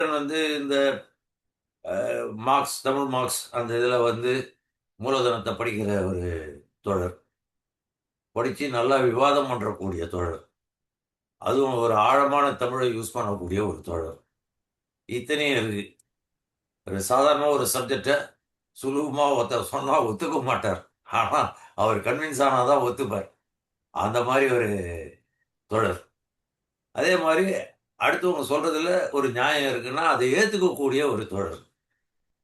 இந்த marks, Tamil marks அந்த இதில் மூலதனத்தை படிக்கிற ஒரு தோழர். படித்து நல்லா விவாதம் பண்ணுறக்கூடிய தோழர். அதுவும் ஒரு ஆழமான தமிழை யூஸ் பண்ணக்கூடிய ஒரு தோழர். இத்தனையும் இருக்கு. ஒரு சாதாரண ஒரு சப்ஜெக்டை சுலபமாக சொன்னால் ஒத்துக்க மாட்டார். ஆனால் அவர் கன்வின்ஸ் ஆனால் தான் ஒத்துப்பார். அந்த மாதிரி ஒரு தோழர். அதே மாதிரி அடுத்தவங்க சொல்றதுல ஒரு நியாயம் இருக்குன்னா அதை ஏற்றுக்கக்கூடிய ஒரு தோழர்.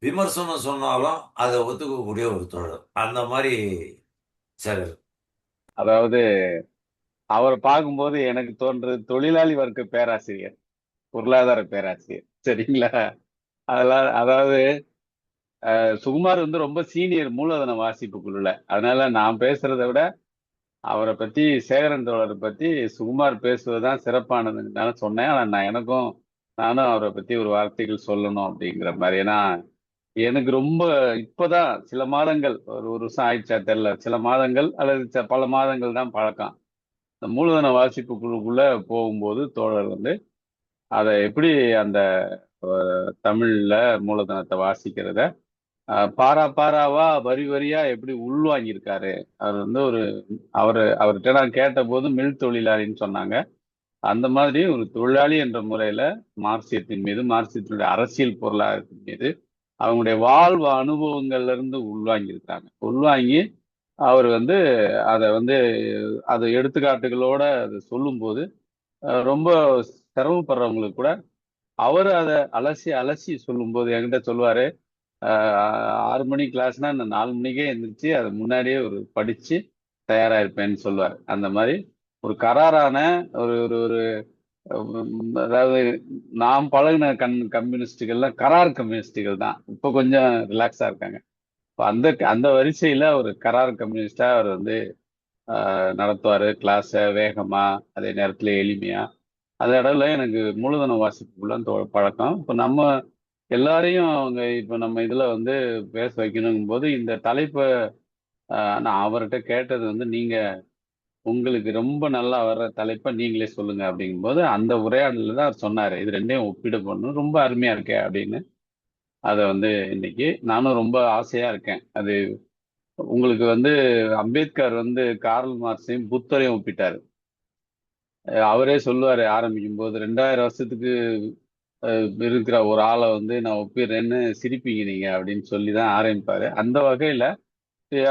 விமர்சனம் சொன்னாலும் அதை ஒத்துக்கக்கூடிய ஒரு தோழர். அந்த மாதிரி சேகர். அதாவது அவரை பார்க்கும்போது எனக்கு தோன்றது தொழிலாளி வர்க்க பேராசிரியர், பொருளாதார பேராசிரியர். சரிங்களா? அதெல்லாம் அதாவது சுகுமார் ரொம்ப சீனியர் மூலதன வாசிப்புக்குள்ள. அதனால நான் பேசுறதை விட அவரை பத்தி, சேகரன் தோழரை பத்தி சுகுமார் பேசுவதுதான் சிறப்பானதுன்னு சொன்னேன். ஆனா நானும் அவரை பத்தி ஒரு வார்த்தைகள் சொல்லணும் அப்படிங்கிற மாதிரி. ஏன்னா எனக்கு ரொம்ப இப்பதான் சில மாதங்கள், ஒரு வருஷம் ஆயிடுச்சா தெரியல, சில மாதங்கள் அல்லது பல மாதங்கள் தான் பழக்கம். இந்த மூலதன வாசிப்பு குழுக்குள்ள போகும்போது தோழர் அதை எப்படி அந்த தமிழ்ல மூலதனத்தை வாசிக்கிறத பாரா பாராவா வரி வரியா எப்படி உள்வாங்கியிருக்காரு. அவர் அவர்கிட்ட நான் கேட்ட போது மில் தொழிலாளின்னு சொன்னாங்க. அந்த மாதிரி ஒரு தொழிலாளி என்ற முறையில மார்க்சியத்தின் மீது, மார்க்சியத்தினுடைய அரசியல் பொருளாதாரத்தின் மீது அவங்களுடைய வாழ்வு அனுபவங்கள்ல இருந்து உள்வாங்கியிருக்காங்க. உள்வாங்கி அவர் அதை அதை எடுத்துக்காட்டுகளோட அதை சொல்லும்போது ரொம்ப சிரமப்படுறவங்களுக்கு கூட அவர் அதை அலசி அலசி சொல்லும்போது என்கிட்ட சொல்லுவாரு, 6 மணி கிளாஸ்னா நான் 4 மணிக்கே எந்திரிச்சு அதை முன்னாடியே ஒரு படிச்சு தயாரா இருப்பேன்னு சொல்லுவார். அந்த மாதிரி ஒரு கராரான ஒரு ஒரு ஒரு அதாவது நாம் பழகின கம்யூனிஸ்டுகள்லாம் கரார் கம்யூனிஸ்டுகள் தான். இப்போ கொஞ்சம் ரிலாக்ஸா இருக்காங்க. அந்த அந்த வரிசையில ஒரு கரார் கம்யூனிஸ்டா அவர் நடத்துவாரு கிளாஸ வேகமா, அதே நேரத்துல எளிமையா. அந்த இடத்துல எனக்கு மூலதன வாசிப்புக்குள்ள பழக்கம். இப்போ நம்ம எல்லாரையும் அவங்க இப்போ நம்ம இதுல பேச வைக்கணுங்கும் போது இந்த தலைப்பை நான் அவர்கிட்ட கேட்டது நீங்க உங்களுக்கு ரொம்ப நல்லா வர்ற தலைப்பை நீங்களே சொல்லுங்க அப்படிங்கும்போது அந்த உரையாடல தான் அவர் சொன்னாரு, இது ரெண்டையும் ஒப்பிட பண்ணணும், ரொம்ப அருமையா இருக்கே அப்படின்னு. அதை இன்னைக்கு நானும் ரொம்ப ஆசையா இருக்கேன். அது உங்களுக்கு அம்பேத்கர் கார்ல் மார்க்ஸையும் புத்தரையும் ஒப்பிட்டாரு. அவரே சொல்லுவாரு ஆரம்பிக்கும் போது, 2000 வருஷத்துக்கு இருக்கிற ஒரு ஆளை நான் ஒப்பிடுறேன்னு சிரிப்பீங்க நீங்க அப்படின்னு சொல்லி தான் ஆரம்பிப்பாரு. அந்த வகையில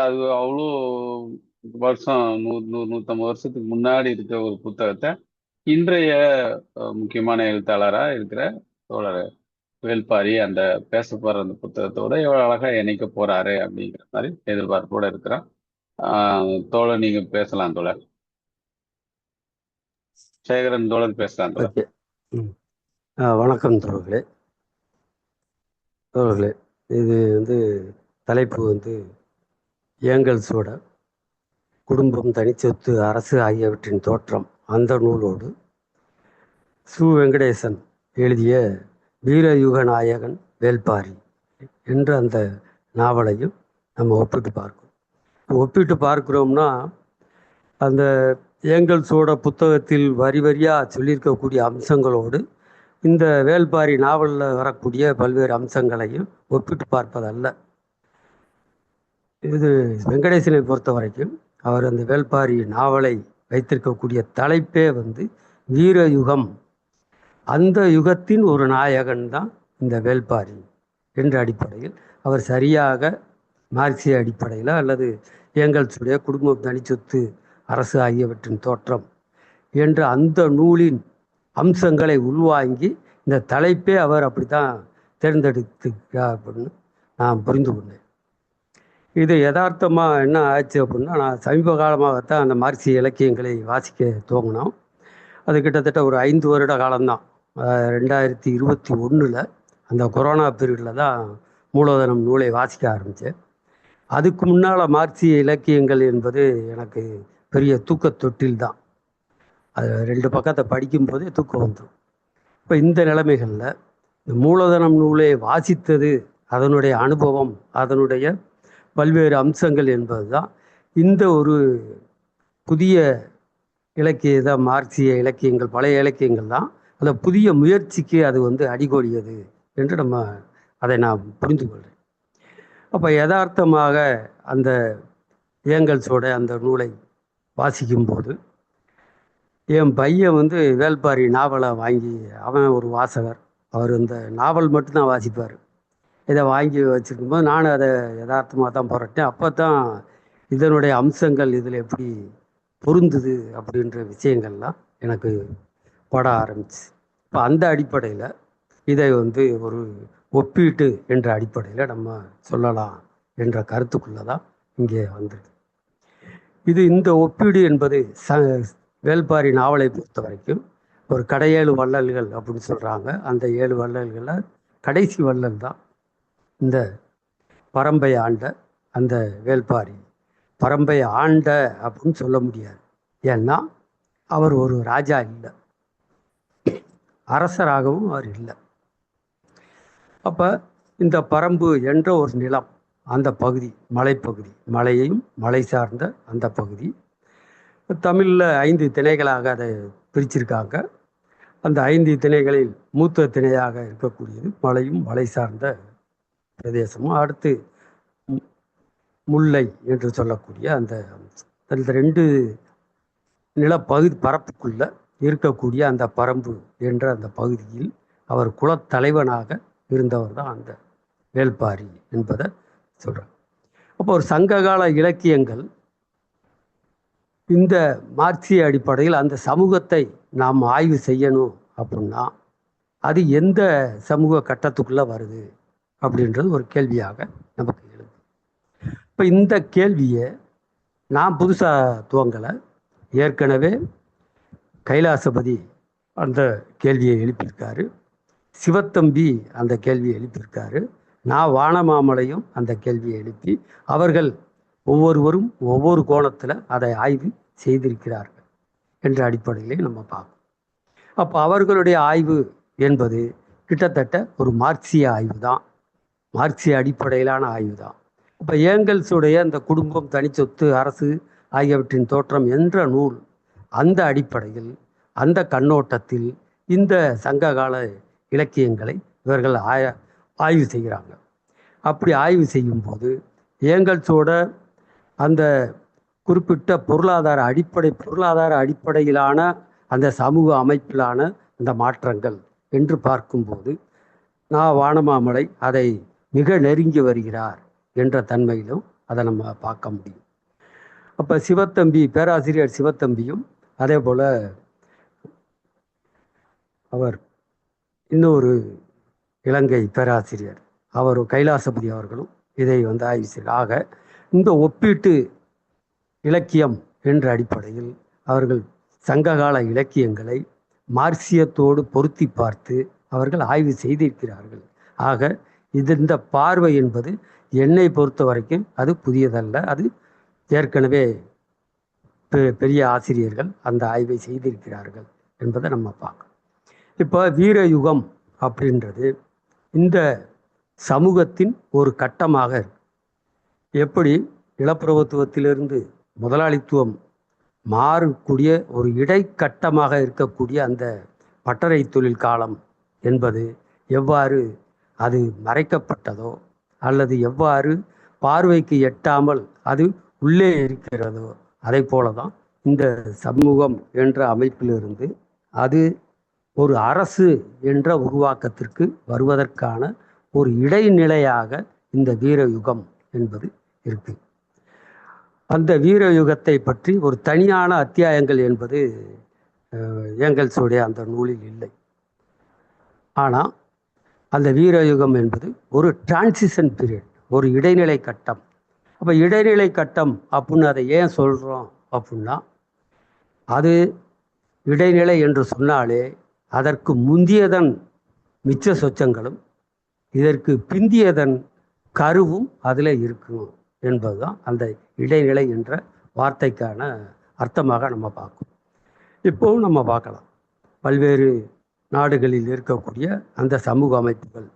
அது அவ்வளோ வருஷம் 100 150 வருஷத்துக்கு முன்னாடி இருக்கிற ஒரு புத்தகத்தை இன்றைய முக்கியமான எழுத்தாளராக இருக்கிற தோழர் வேல்பாரி அந்த பேச போற அந்த புத்தகத்தோட எவ்வளவு அழகா இணைக்க போறாரு அப்படிங்கிற மாதிரி எதிர்பார்ப்போட இருக்கிறான். தோழர் நீங்க பேசலாம் தோழர். சேகரன் தோழர் பேசலாம் தோழர். ஓகே. வணக்கம் தோழர்களே. இது தலைப்பு ஏங்கல்ஸோட குடும்பம், தனிச்சொத்து, அரசு ஆகியவற்றின் தோற்றம் அந்த நூலோடு சு. வெங்கடேசன் எழுதிய வீரயுக நாயகன் வேல்பாரி என்ற அந்த நாவலையும் நம்ம ஒப்பிட்டு பார்க்கிறோம்னா அந்த ஏங்கல்ஸோட புத்தகத்தில் வரி வரியாக சொல்லியிருக்கக்கூடிய அம்சங்களோடு இந்த வேல்பாரி நாவலில் வரக்கூடிய பல்வேறு அம்சங்களையும் ஒப்பிட்டு பார்ப்பதல்ல. இது வெங்கடேசனை பொறுத்த வரைக்கும் அவர் அந்த வேல்பாரி நாவலை வைத்திருக்கக்கூடிய தலைப்பே வீரயுகம், அந்த யுகத்தின் ஒரு நாயகன் தான் இந்த வேல்பாரி என்ற அடிப்படையில் அவர் சரியாக மார்க்சிய அடிப்படையில் அல்லது ஏங்கல்ஸுடைய குடும்பம், தனிச்சொத்து, அரசு ஆகியவற்றின் தோற்றம் என்ற அந்த நூலின் அம்சங்களை உள்வாங்கி இந்த தலைப்பே அவர் அப்படி தான் தேர்ந்தெடுத்துக்கிறார் அப்படின்னு நான் புரிந்து கொண்டேன். இது யதார்த்தமாக என்ன ஆச்சு அப்படின்னா, நான் சமீப காலமாகத்தான் அந்த மார்க்சிய இலக்கியங்களை வாசிக்க துவங்கினோம். அது கிட்டத்தட்ட ஒரு 5 வருட காலம்தான். 2021 அந்த கொரோனா பீரியடில் தான் மூலதனம் நூலை வாசிக்க ஆரம்பித்தேன். அதுக்கு முன்னால் மார்க்சிய இலக்கியங்கள் என்பது எனக்கு பெரிய தூக்கத்தொட்டில் தான். அது 2 பக்கத்தை படிக்கும்போதே தூக்கம் வந்துடும். இப்போ இந்த நிலைமைகளில் இந்த மூலதனம் நூலை வாசித்தது, அதனுடைய அனுபவம், அதனுடைய பல்வேறு அம்சங்கள் என்பது தான் இந்த ஒரு புதிய இலக்கிய மார்க்சிய இலக்கியங்கள், பழைய இலக்கியங்கள் தான் அந்த புதிய முயற்சிக்கு அது அடிகோலியது என்று அதை நான் புரிந்து கொள்கிறேன். அப்போ யதார்த்தமாக அந்த ஏங்கல்ஸோட அந்த நூலை வாசிக்கும்போது என் பையன் வேல்பாரி நாவலை வாங்கி, அவன் ஒரு வாசகர், அவர் இந்த நாவல் மட்டும்தான் வாசிப்பார். இதை வாங்கி வச்சுருக்கும்போது நானும் அதை யதார்த்தமாக தான் புரட்டேன். அப்போ தான் இதனுடைய அம்சங்கள் இதில் எப்படி பொருந்துது அப்படின்ற விஷயங்கள்லாம் எனக்கு பட ஆரம்பிச்சு. இப்போ அந்த அடிப்படையில் இதை ஒரு ஒப்பீட்டு என்ற அடிப்படையில் நம்ம சொல்லலாம் என்ற கருத்துக்குள்ளே தான் இங்கே வந்தது. இந்த ஒப்பீடு என்பது வேல்பாரி நாவலை பொறுத்த வரைக்கும் ஒரு கடையேழு வள்ளல்கள் அப்படின்னு சொல்கிறாங்க. அந்த 7 வள்ளல்களில் கடைசி வள்ளல் தான் இந்த பரம்பை ஆண்ட அந்த வேல்பாரி. பரம்பை ஆண்ட அப்படின்னு சொல்ல முடியாது, ஏன்னா அவர் ஒரு ராஜா இல்லை, அரசராகவும் அவர் இல்லை. அப்போ இந்த பரம்பு என்ற ஒரு நிலம், அந்த பகுதி மலைப்பகுதி, மலையையும் மலை சார்ந்த அந்த பகுதி, தமிழில் 5 திணைகளாக அதை பிரிச்சிருக்காங்க. அந்த 5 திணைகளில் மூத்த திணையாக இருக்கக்கூடியது மலையும் மலை சார்ந்த பிரதேசமும், அடுத்து முல்லை என்று சொல்லக்கூடிய அந்த 2 நிலப்பகுதி பரப்புக்குள்ள இருக்கக்கூடிய அந்த பரம்பு என்ற அந்த பகுதியில் அவர் குலத்தலைவனாக இருந்தவர் தான் அந்த வேல்பாரி என்பதை சொல்கிறார். அப்போ ஒரு சங்ககால இலக்கியங்கள் இந்த மார்க்சிய அடிப்படையில் அந்த சமூகத்தை நாம் ஆய்வு செய்யணும் அப்படின்னா அது எந்த சமூக கட்டத்துக்குள்ளே வருது அப்படின்றது ஒரு கேள்வியாக நமக்கு எழுது. இப்போ இந்த கேள்வியை நான் புதுசாக துவங்கலை, ஏற்கனவே கைலாசபதி அந்த கேள்வியை எழுப்பியிருக்காரு, சிவத்தம்பி அந்த கேள்வியை எழுப்பியிருக்காரு, நான் வானமாமலையும் அந்த கேள்வியை எழுப்பி அவர்கள் ஒவ்வொருவரும் ஒவ்வொரு கோணத்தில் அதை ஆய்வு செய்திருக்கிறார்கள் என்ற அடிப்படையிலே நம்ம பார்க்கணும். அப்போ அவர்களுடைய ஆய்வு என்பது கிட்டத்தட்ட ஒரு மார்க்சிய ஆய்வு தான், மார்க்சிய அடிப்படையிலான ஆய்வு தான். அப்போ ஏங்கல்ஸுடைய அந்த குடும்பம், தனிச்சொத்து, அரசு ஆகியவற்றின் தோற்றம் என்ற நூல் அந்த அடிப்படையில், அந்த கண்ணோட்டத்தில் இந்த சங்ககால இலக்கியங்களை இவர்கள் ஆய்வு செய்கிறாங்க. அப்படி ஆய்வு செய்யும்போது ஏங்கல்ஸோட அந்த குறிப்பிட்ட பொருளாதார அடிப்படையிலான அந்த சமூக அமைப்பிலான அந்த மாற்றங்கள் என்று பார்க்கும்போது நான் வானமாமலை அதை மிக நெருங்கி வருகிறார் என்ற தன்மையிலும் அதை நம்ம பார்க்க முடியும். அப்போ சிவத்தம்பி, பேராசிரியர் சிவத்தம்பியும் அதே போல் அவர் இன்னொரு இலங்கை பேராசிரியர் அவர் கைலாசபதி அவர்களும் இதை ஆய்வு செய்கிறார். ஆக இந்த ஒப்பீட்டு இலக்கியம் என்ற அடிப்படையில் அவர்கள் சங்ககால இலக்கியங்களை மார்க்சியத்தோடு பொருத்தி பார்த்து அவர்கள் ஆய்வு செய்திருக்கிறார்கள். ஆக இந்த பார்வை என்பது என்னை பொறுத்த வரைக்கும் அது புதியதல்ல, அது ஏற்கனவே பெரிய ஆசிரியர்கள் அந்த ஆய்வை செய்திருக்கிறார்கள் என்பதை நம்ம பார்க்கணும். இப்போ வீரயுகம் அப்படின்றது இந்த சமூகத்தின் ஒரு கட்டமாக இருக்கு. எப்படி நிலப்பிரபுத்துவத்திலிருந்து முதலாளித்துவம் மாறக்கூடிய ஒரு இடைக்கட்டமாக இருக்கக்கூடிய அந்த பட்டறை தொழில் காலம் என்பது எவ்வாறு அது மறைக்கப்பட்டதோ அல்லது எவ்வாறு பார்வைக்கு எட்டாமல் அது உள்ளே இருக்கிறதோ அதை போல தான் இந்த சமூகம் என்ற அமைப்பிலிருந்து அது ஒரு அரசு என்ற உருவாக்கத்திற்கு வருவதற்கான ஒரு இடைநிலையாக இந்த வீரயுகம் என்பது இருக்கு. அந்த வீரயுகத்தை பற்றி ஒரு தனியான அத்தியாயங்கள் என்பது ஏங்கல்ஸுடைய அந்த நூலில் இல்லை. ஆனால் அந்த வீரயுகம் என்பது ஒரு டிரான்சிஷன் பீரியட், ஒரு இடைநிலை கட்டம். அப்போ இடைநிலை கட்டம் அப்படின்னு அதை ஏன் சொல்கிறோம் அப்படின்னா, அது இடைநிலை என்று சொன்னாலே அதற்கு முந்தியதன் மிச்ச சொச்சங்களும் இதற்கு பிந்தியதன் கருவும் அதில் இருக்கும் என்பதுதான் அந்த இடைநிலை என்ற வார்த்தைக்கான அர்த்தமாக நம்ம பார்க்கணும். இப்போவும் நம்ம பார்க்கலாம், பல்வேறு நாடுகளில் இருக்கக்கூடிய அந்த சமூக அமைப்புகள்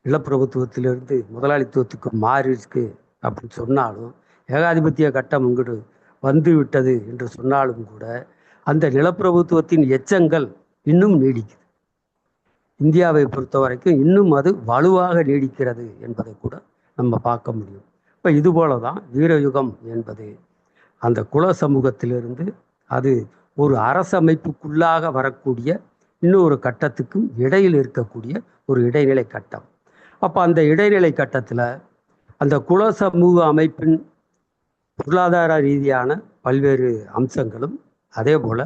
நிலப்பிரபுத்துவத்திலிருந்து முதலாளித்துவத்துக்கு மாறிருக்கு அப்படின்னு சொன்னாலும், ஏகாதிபத்திய கட்டம் இங்கிட்டு வந்து விட்டது என்று சொன்னாலும் கூட அந்த நிலப்பிரபுத்துவத்தின் எச்சங்கள் இன்னும் நீடிக்குது. இந்தியாவை பொறுத்த வரைக்கும் இன்னும் அது வலுவாக நீடிக்கிறது என்பதை கூட நம்ம பார்க்க முடியும். இப்போ இதுபோல தான் வீரயுகம் என்பது அந்த குல சமூகத்திலிருந்து அது ஒரு அரசமைப்புக்குள்ளாக வரக்கூடிய இன்னொரு கட்டத்துக்கும் இடையில் இருக்கக்கூடிய ஒரு இடைநிலை கட்டம். அப்போ அந்த இடைநிலை கட்டத்தில் அந்த குல சமூக அமைப்பின் பொருளாதார ரீதியான பல்வேறு அம்சங்களும், அதே போல்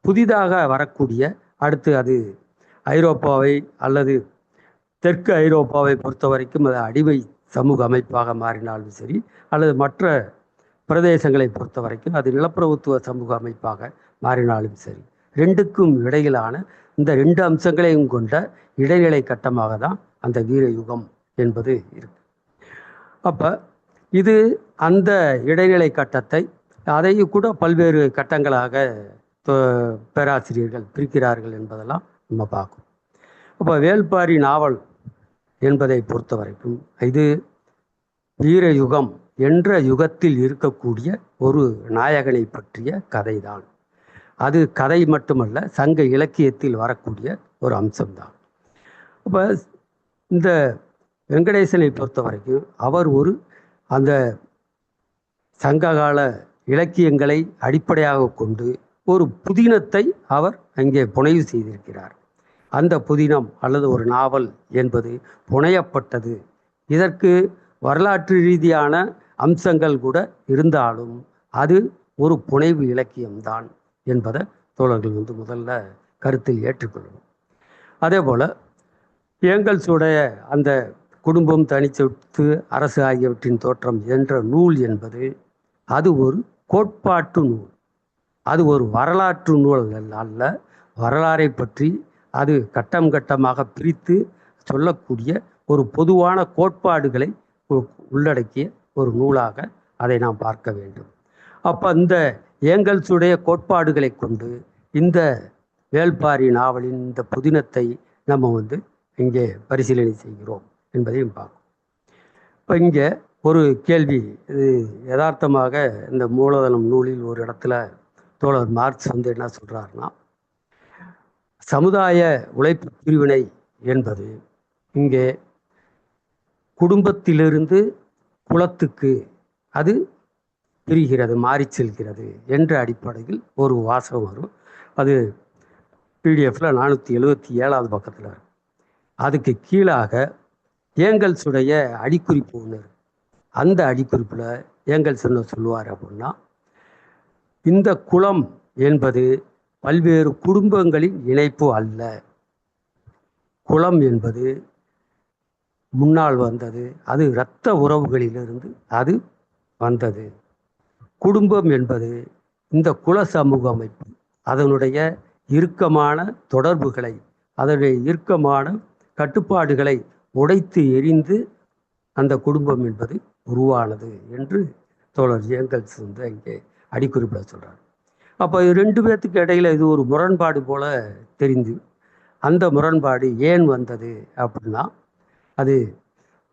புதிதாக வரக்கூடிய அடுத்து அது ஐரோப்பாவை அல்லது தெற்கு ஐரோப்பாவை பொறுத்த வரைக்கும் அது அடிமை சமூக அமைப்பாக மாறினாலும் சரி, அல்லது மற்ற பிரதேசங்களை பொறுத்த வரைக்கும் அது நிலப்பிரபுத்துவ சமூக அமைப்பாக மாறினாலும் சரி, ரெண்டுக்கும் இடையிலான இந்த ரெண்டு அம்சங்களையும் கொண்ட இடைநிலை கட்டமாக தான் அந்த வீரயுகம் என்பது இருக்கு. அப்போ இது அந்த இடைநிலை கட்டத்தை அதையும் கூட பல்வேறு கட்டங்களாக பேராசிரியர்கள் பிரிக்கிறார்கள் என்பதெல்லாம் நம்ம பார்க்கும். அப்போ வேள்பாரி நாவல் என்பதை பொறுத்த வரைக்கும் இது வீரயுகம் என்ற யுகத்தில் இருக்கக்கூடிய ஒரு நாயகனை பற்றிய கதைதான். அது கதை மட்டுமல்ல, சங்க இலக்கியத்தில் வரக்கூடிய ஒரு அம்சம்தான். அப்போ இந்த வெங்கடேசனை பொறுத்த வரைக்கும் அவர் ஒரு அந்த சங்ககால இலக்கியங்களை அடிப்படையாக கொண்டு ஒரு புதினத்தை அவர் அங்கே புனைவு செய்திருக்கிறார். அந்த புதினம் அல்லது ஒரு நாவல் என்பது புனையப்பட்டது. இதற்கு வரலாற்று ரீதியான அம்சங்கள் கூட இருந்தாலும் அது ஒரு புனைவு இலக்கியம்தான் என்பதை தோழர்கள் முதல்ல கருத்தில் ஏற்றுக்கொள்ளணும். அதே போல் ஏங்கல்ஸுடைய அந்த குடும்பம், தனிச்சொத்து, அரசு ஆகியவற்றின் தோற்றம் என்ற நூல் என்பது அது ஒரு கோட்பாட்டு நூல். அது ஒரு வரலாற்று நூல் அல்ல. வரலாறை பற்றி அது கட்டம் கட்டமாக பிரித்து சொல்லக்கூடிய ஒரு பொதுவான கோட்பாடுகளை உள்ளடக்கிய ஒரு நூலாக அதை நாம் பார்க்க வேண்டும். அப்போ இந்த ஏங்கல்ஸுடைய கோட்பாடுகளை கொண்டு இந்த வேள்பாரி நாவலின் இந்த புதினத்தை நம்ம இங்கே பரிசீலனை செய்கிறோம் என்பதையும் பார்க்கும். இப்போ இங்கே ஒரு கேள்வி, இது யதார்த்தமாக இந்த மூலதனம் நூலில் ஒரு இடத்துல தோழர் மார்க்ஸ் என்ன சொல்கிறாருன்னா, சமுதாய உழைப்பு பிரிவினை என்பது இங்கே குடும்பத்திலிருந்து குலத்துக்கு அது பிரிகிறது, மாறி செல்கிறது என்ற அடிப்படையில் ஒரு வாசகம் வரும். அது பிடிஎஃப்ல 477வது பக்கத்தில் இருக்கும். அதுக்கு கீழாக ஏங்கல்ஸுடைய அடிக்குறிப்பு ஒன்று. அந்த அடிக்குறிப்பில் ஏங்கல்ஸ் என்ன சொல்லுவார் அப்படின்னா, இந்த குலம் என்பது பல்வேறு குடும்பங்களின் இணைப்பு அல்ல. குலம் என்பது முன்னால் வந்தது, அது இரத்த உறவுகளிலிருந்து அது வந்தது. குடும்பம் என்பது இந்த குல சமூக அமைப்பு, அதனுடைய இறுக்கமான தொடர்புகளை, அதனுடைய இறுக்கமான கட்டுப்பாடுகளை உடைத்து எரிந்து அந்த குடும்பம் என்பது உருவானது என்று தோழர் ஏங்கல்ஸ் இங்கே அடிக்குறிப்பில் சொல்கிறார். அப்போ ரெண்டு பேர்த்துக்கு இடையில இது ஒரு முரண்பாடு போல தெரிந்து, அந்த முரண்பாடு ஏன் வந்தது அப்படின்னா, அது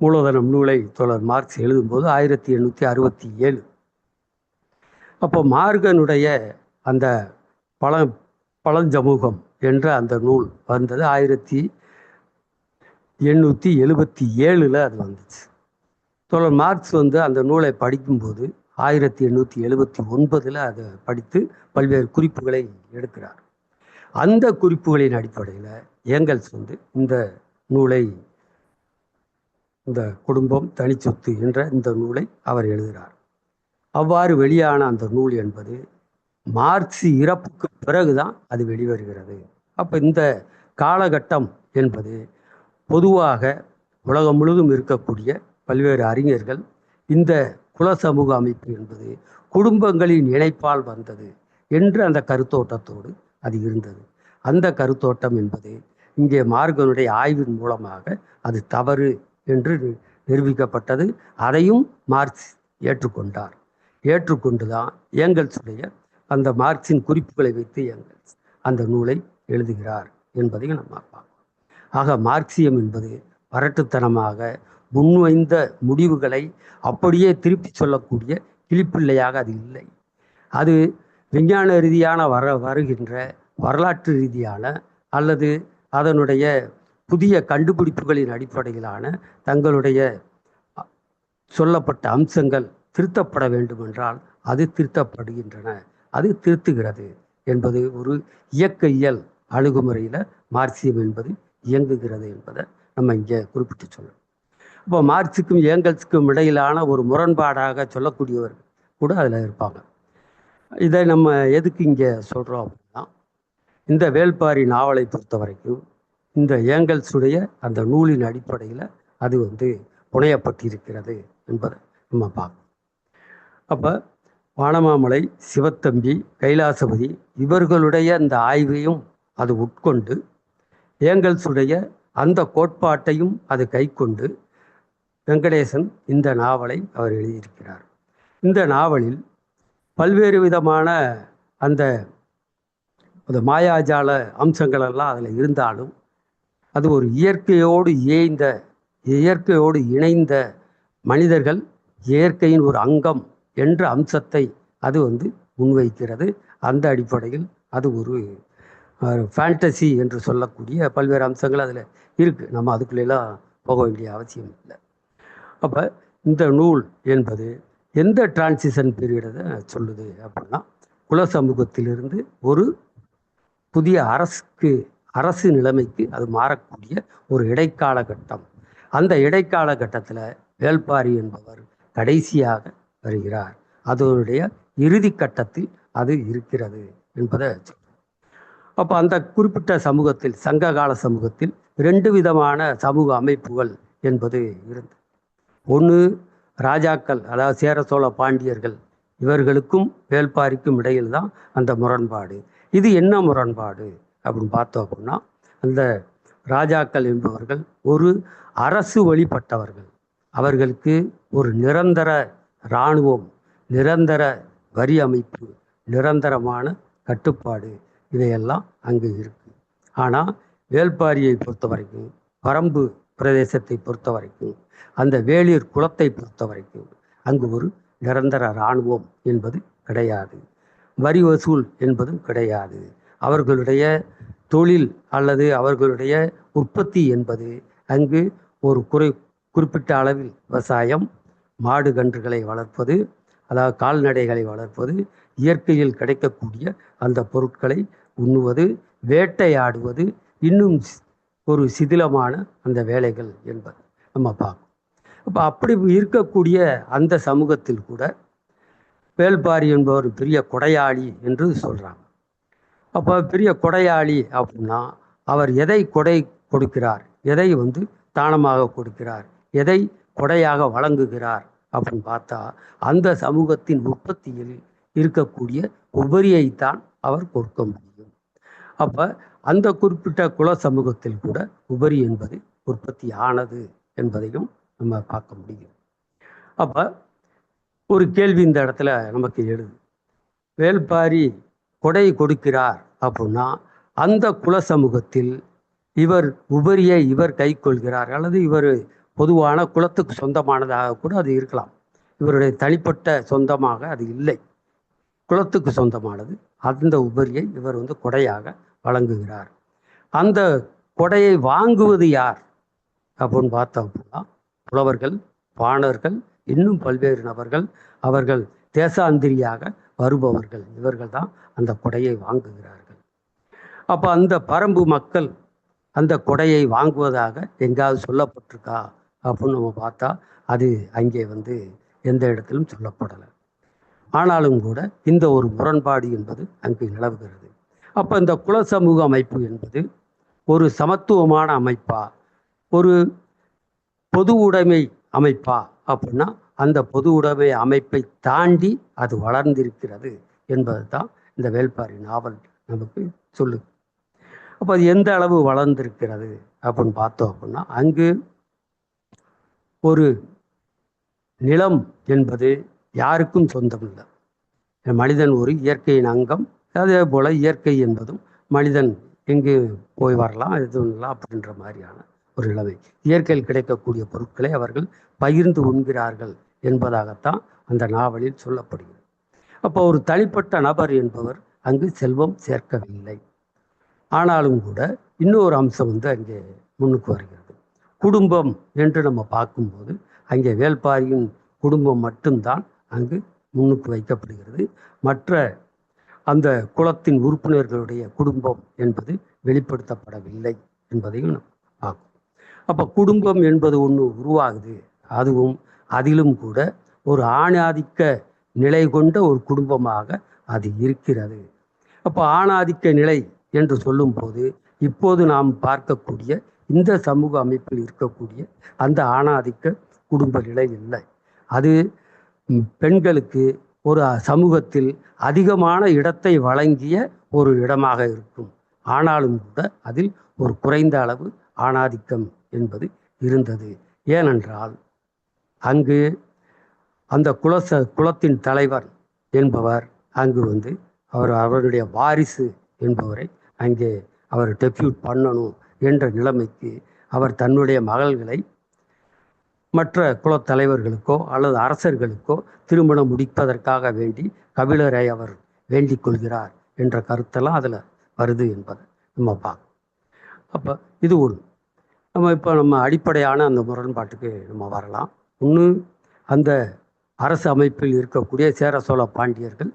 மூலதனம் நூலை தோழர் மார்க்ஸ் எழுதும்போது 1867. அப்போ மார்கனுடைய அந்த பழஞ்சமூகம் என்ற அந்த நூல் வந்தது 1877 அது வந்துச்சு. தோழர் மார்க்ஸ் அந்த நூலை படிக்கும்போது 1879 அதை படித்து பல்வேறு குறிப்புகளை எடுக்கிறார். அந்த குறிப்புகளின் அடிப்படையில் ஏங்கல்ஸ் இந்த நூலை, இந்த குடும்பம் தனிச்சொத்து என்ற இந்த நூலை அவர் எழுதுகிறார். அவ்வாறு வெளியான அந்த நூல் என்பது மார்க்ஸ் இறப்புக்கு பிறகுதான் அது வெளிவருகிறது. அப்போ இந்த காலகட்டம் என்பது பொதுவாக உலகம் முழுவதும் இருக்கக்கூடிய பல்வேறு அறிஞர்கள் இந்த குல சமூக அமைப்பு என்பது குடும்பங்களின் இணைப்பால் வந்தது என்று அந்த கருத்தோட்டத்தோடு அது இருந்தது. அந்த கருத்தோட்டம் என்பது இங்கே மார்கனுடைய ஆய்வின் மூலமாக அது தவறு என்று நிரூபிக்கப்பட்டது. அதையும் மார்க்ஸ் ஏற்றுக்கொண்டார். ஏற்றுக்கொண்டுதான் ஏங்கல்ஸுடைய அந்த மார்க்சின் குறிப்புகளை வைத்து ஏங்கல்ஸ் அந்த நூலை எழுதுகிறார் என்பதையும் நம்ம பார்ப்போம். ஆக மார்க்சியம் என்பது வரட்டுத்தனமாக முன்வைந்த முடிவுகளை அப்படியே திருப்பி சொல்லக்கூடிய கிளிப்பிள்ளையாக அது இல்லை. அது விஞ்ஞான ரீதியான வருகின்ற வரலாற்று ரீதியான அல்லது அதனுடைய புதிய கண்டுபிடிப்புகளின் அடிப்படையிலான தங்களுடைய சொல்லப்பட்ட அம்சங்கள் திருத்தப்பட வேண்டுமென்றால் அது திருத்தப்படுகின்றன, அது திருத்துகிறது என்பது ஒரு இயற்கையியல் அணுகுமுறையில் மார்க்சியம் என்பது இயங்குகிறது என்பதை நம்ம இங்கே குறிப்பிட்டு சொல்லணும். இப்போ மார்க்சுக்கும் ஏங்கல்ஸுக்கும் இடையிலான ஒரு முரண்பாடாக சொல்லக்கூடியவர்கள் கூட அதில் இருப்பாங்க. இதை நம்ம எதுக்கு இங்கே சொல்கிறோம் அப்படின்னா, இந்த வேள்பாரி நாவலை பொறுத்த வரைக்கும் இந்த ஏங்கல்ஸுடைய அந்த நூலின் அடிப்படையில் அது புனையப்பட்டிருக்கிறது என்பதை நம்ம பார்க்கணும். அப்போ வானமாமலை, சிவத்தம்பி, கைலாசபதி இவர்களுடைய அந்த ஆய்வையும் அது உட்கொண்டு ஏங்கல்ஸுடைய அந்த கோட்பாட்டையும் அது கை கொண்டு வெங்கடேசன் இந்த நாவலை அவர் எழுதியிருக்கிறார். இந்த நாவலில் பல்வேறு விதமான அந்த மாயாஜால அம்சங்களெல்லாம் அதில் இருந்தாலும் அது ஒரு இயற்கையோடு இணைந்த மனிதர்கள் இயற்கையின் ஒரு அங்கம் என்ற அம்சத்தை அது முன்வைக்கிறது. அந்த அடிப்படையில் அது ஒரு ஃபேண்டசி என்று சொல்லக்கூடிய பல்வேறு அம்சங்கள் அதில் இருக்குது. நம்ம அதுக்குள்ளெல்லாம் போக வேண்டிய அவசியம் இல்லை. அப்போ இந்த நூல் என்பது எந்த டிரான்சிஷன் பீரியடை சொல்லுது அப்படின்னா, குல சமூகத்திலிருந்து ஒரு புதிய அரசு நிலைமைக்கு அது மாறக்கூடிய ஒரு இடைக்கால கட்டம். அந்த இடைக்கால கட்டத்தில் வேள்பாரி என்பவர் கடைசியாக வருகிறார். அதனுடைய இறுதி கட்டத்தில் அது இருக்கிறது என்பதை சொல்றோம். அப்போ அந்த குறிப்பிட்ட சமூகத்தில், சங்ககால சமூகத்தில் 2 விதமான சமூக அமைப்புகள் என்பது இருந்தது. ஒன்று ராஜாக்கள், அதாவது சேர சோழ பாண்டியர்கள், இவர்களுக்கும் வேள்பாரிக்கும் இடையில் தான் அந்த முரண்பாடு. இது என்ன முரண்பாடு அப்படின்னு பார்த்தோம் அப்படின்னா, அந்த ராஜாக்கள் என்பவர்கள் ஒரு அரசு வழிபட்டவர்கள். அவர்களுக்கு ஒரு நிரந்தர இராணுவம், நிரந்தர வரி அமைப்பு, நிரந்தரமான கட்டுப்பாடு இவையெல்லாம் அங்கு இருக்கு. ஆனால் வேள்பாரியை பொறுத்த வரைக்கும், பரம்பு பிரதேசத்தை பொறுத்த வரைக்கும், அந்த வேளிர் குலத்தை பொறுத்த வரைக்கும் அங்கு ஒரு நிரந்தர இராணுவம் என்பது கிடையாது, வரி வசூல் என்பதும் கிடையாது. அவர்களுடைய தொழில் அல்லது அவர்களுடைய உற்பத்தி என்பது அங்கு ஒரு குறிப்பிட்ட அளவில் விவசாயம், மாடு கன்றுகளை வளர்ப்பது, அதாவது கால்நடைகளை வளர்ப்பது, இயற்கையில் கிடைக்கக்கூடிய அந்த பொருட்களை உண்ணுவது, வேட்டையாடுவது, இன்னும் ஒரு சிதிலமான அந்த வேலைகள் என்பது நம்ம பார்க்கணும். அப்போ அப்படி இருக்கக்கூடிய அந்த சமூகத்தில் கூட வேள்பாரி என்பவர் பெரிய கொடையாளி என்று சொல்கிறாங்க. அப்போ பெரிய கொடையாளி அப்படின்னா அவர் எதை கொடை கொடுக்கிறார், எதை தானமாக கொடுக்கிறார், எதை கொடையாக வழங்குகிறார் அப்படின்னு பார்த்தா, அந்த சமூகத்தின் உற்பத்தியில் இருக்கக்கூடிய உபரியைத்தான் அவர் கொடுக்க முடியும். அப்போ அந்த குறிப்பிட்ட குல சமூகத்தில் கூட உபரி என்பது உற்பத்தி ஆனது என்பதையும் நம்ம பார்க்க முடியும். அப்போ ஒரு கேள்வி இந்த இடத்துல நமக்கு எழுது. வேள்பாரி கொடை கொடுக்கிறார் அப்படின்னா அந்த குல சமூகத்தில் இவர் உபரியை இவர் கை கொள்கிறார், அல்லது இவர் பொதுவான குலத்துக்கு சொந்தமானதாக கூட அது இருக்கலாம். இவருடைய தனிப்பட்ட சொந்தமாக அது இல்லை, குலத்துக்கு சொந்தமானது. அந்த உபரியை இவர் கொடையாக வழங்குகிறார். அந்த கொடையை வாங்குவது யார் அப்படின்னு பார்த்தோம் அப்படின்னா, புலவர்கள், பாணர்கள், இன்னும் பல்வேறு நபர்கள், அவர்கள் தேசாந்திரியாக வருபவர்கள், இவர்கள் தான் அந்த கொடையை வாங்குகிறார்கள். அப்போ அந்த பரம்பு மக்கள் அந்த கொடையை வாங்குவதாக எங்காவது சொல்லப்பட்டிருக்கா அப்படின்னு நம்ம பார்த்தா அது அங்கே எந்த இடத்திலும் சொல்லப்படலை. ஆனாலும் கூட இந்த ஒரு முரண்பாடு என்பது அங்கு நிலவுகிறது. அப்போ இந்த குல சமூக அமைப்பு என்பது ஒரு சமத்துவமான அமைப்பா, ஒரு பொது உடைமை அமைப்பா அப்படின்னா அந்த பொது உடைமை அமைப்பை தாண்டி அது வளர்ந்திருக்கிறது என்பது தான் இந்த வேள்பாரி நாவல் நமக்கு சொல்லுது. அப்போ அது எந்த அளவு வளர்ந்திருக்கிறது அப்படின்னு பார்த்தோம் அப்படின்னா, அங்கு ஒரு நிலம் என்பது யாருக்கும் சொந்தம் இல்லை. மனிதன் ஒரு இயற்கையின் அங்கம். அதே போல் இயற்கை என்பதும் மனிதன் எங்கு போய் வரலாம், எதுவும் இல்லை அப்படின்ற மாதிரியான ஒரு நிலைமை. இயற்கையில் கிடைக்கக்கூடிய பொருட்களை அவர்கள் பகிர்ந்து உண்கிறார்கள் என்பதாகத்தான் அந்த நாவலில் சொல்லப்படுகிறது. அப்போ ஒரு தனிப்பட்ட நபர் என்பவர் அங்கு செல்வம் சேர்க்கவில்லை. ஆனாலும் கூட இன்னொரு அம்சம் அங்கே முன்னுக்கு வருகிறது. குடும்பம் என்று நம்ம பார்க்கும்போது அங்கே வேள்பாரியின் குடும்பம் மட்டும்தான் அங்கு முன்னுக்கு வைக்கப்படுகிறது. மற்ற அந்த குலத்தின் உறுப்பினர்களுடைய குடும்பம் என்பது வெளிப்படுத்தப்படவில்லை என்பதையும் நம்ம பார்க்கணும். அப்போ குடும்பம் என்பது ஒன்று உருவாகுது. அதுவும் அதிலும் கூட ஒரு ஆணாதிக்க நிலை கொண்ட ஒரு குடும்பமாக அது இருக்கிறது. அப்போ ஆணாதிக்க நிலை என்று சொல்லும்போது இப்போது நாம் பார்க்கக்கூடிய இந்த சமூக அமைப்பில் இருக்கக்கூடிய அந்த ஆணாதிக்க குடும்ப நிலை இல்லை. அது பெண்களுக்கு ஒரு சமூகத்தில் அதிகமான இடத்தை வழங்கிய ஒரு இடமாக இருக்கும். ஆனாலும் கூட அதில் ஒரு குறைந்த அளவு ஆணாதிக்கம் என்பது இருந்தது. ஏனென்றால் அங்கு அந்த குலத்தின் தலைவர் என்பவர் அங்கு வந்து அவருடைய வாரிசு என்பவரை அங்கே அவர் டெபியூட் பண்ணணும் என்ற நிலைமைக்கு அவர் தன்னுடைய மகள்களை மற்ற குலத்தலைவர்களுக்கோ அல்லது அரசர்களுக்கோ திருமணம் முடிப்பதற்காக வேண்டி கபிலரை அவர் வேண்டிக் கொள்கிறார் என்ற கருத்தெல்லாம் அதில் வருது என்பதை நம்ம பார்க்கணும். அப்போ இது ஒன்று. நம்ம அடிப்படையான அந்த முரண்பாட்டுக்கு நம்ம வரலாம். ஒன்று, அந்த அரசு அமைப்பில் இருக்கக்கூடிய சேர சோழ பாண்டியர்கள்,